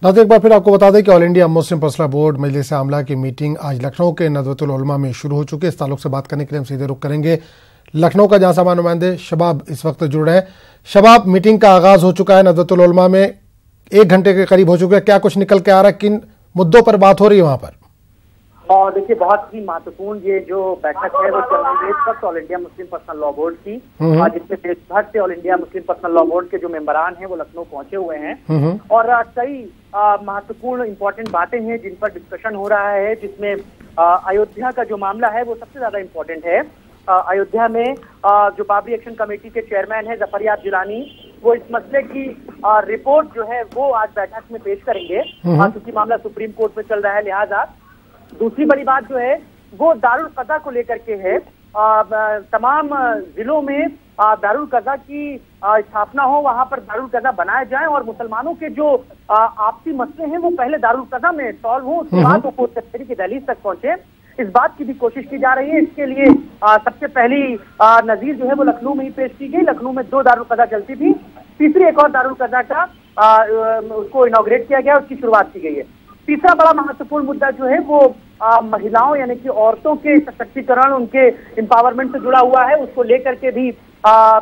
नाज़रीन, एक बार फिर आपको बता दें कि all India Muslim personal board मजलिस आमला की मीटिंग आज लखनऊ के नदवतुल उलमा में शुरू हो चुकी है। इस ताल्लुक से बात करने के लिए हम सीधे रुख करेंगे लखनऊ का, जहां सामा नुमाइंदे शबाब इस वक्त जुड़ रहे हैं। शबाब, मीटिंग का आगाज हो चुका है नदवतुल उलमा में, 1 घंटे के करीब हो चुका है। क्या कुछ निकल के आ रहा है, किन मुद्दों पर बात हो रही है वहां पर? और देखिए, बहुत ही महत्वपूर्ण ये जो बैठक है वो चल रही है इस वक्त all India Muslim personal law board की, जिसमें देश भर से all India Muslim personal law board के जो मेंबरान हैं वो लखनऊ पहुंचे हुए हैं और कई महत्वपूर्ण इंपॉर्टेंट बातें हैं जिन पर डिस्कशन हो रहा है, जिसमें अयोध्या का जो मामला है वो सबसे ज्यादा इम्पोर्टेंट है। अयोध्या में जो बाबरी एक्शन कमेटी के चेयरमैन है जफरयाब जिलानी, वो इस मसले की रिपोर्ट जो है वो आज बैठक में पेश करेंगे, क्योंकि मामला सुप्रीम कोर्ट में चल रहा है। लिहाजा दूसरी बड़ी बात जो है वो दारुल कज़ा को लेकर के है। तमाम जिलों में दारुल कज़ा की स्थापना हो, वहां पर दारुल कज़ा बनाए जाए और मुसलमानों के जो आपसी मसले हैं वो पहले दारुल कज़ा में सॉल्व हो, उसके बाद वो कोर्ट कचहरी की दहलीज तक पहुंचे। इस बात की भी कोशिश की जा रही है। इसके लिए सबसे पहली नजीर जो है वो लखनऊ में ही पेश की गई। लखनऊ में 2 दारुल कज़ा चलती थी, तीसरी एक और दारुल कज़ा का उसको इनॉग्रेट किया गया, उसकी शुरुआत की गई है। तीसरा बड़ा महत्वपूर्ण मुद्दा जो है वो महिलाओं यानी कि औरतों के सशक्तिकरण, उनके एम्पावरमेंट से जुड़ा हुआ है। उसको लेकर के भी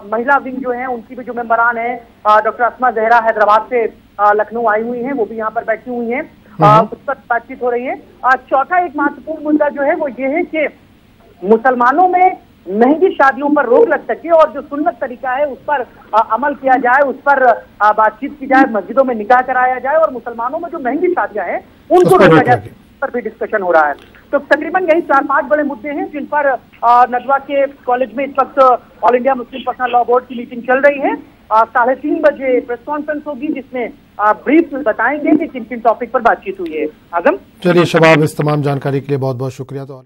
महिला विंग जो है उनकी भी जो मेंबरान है, डॉक्टर अस्मा जहरा हैदराबाद से लखनऊ आई हुई हैं, वो भी यहाँ पर बैठी हुई हैं, उस पर बातचीत हो रही है। चौथा एक महत्वपूर्ण मुद्दा जो है वो ये है कि मुसलमानों में महंगी शादियों पर रोक लग सके और जो सुन्नत तरीका है उस पर अमल किया जाए, उस पर बातचीत की जाए, मस्जिदों में निकाह कराया जाए और मुसलमानों में जो महंगी शादियां हैं उनको रोका जाए, इस पर भी डिस्कशन हो रहा है। तो तकरीबन यही 4-5 बड़े मुद्दे हैं जिन पर नदवा के कॉलेज में इस वक्त all India Muslim personal law board की मीटिंग चल रही है। 3:30 बजे प्रेस कॉन्फ्रेंस होगी जिसमें ब्रीफ बताएंगे कि किन किन टॉपिक पर बातचीत हुई है। आजम, चलिए शबाब, इस तमाम जानकारी के लिए बहुत बहुत शुक्रिया। तो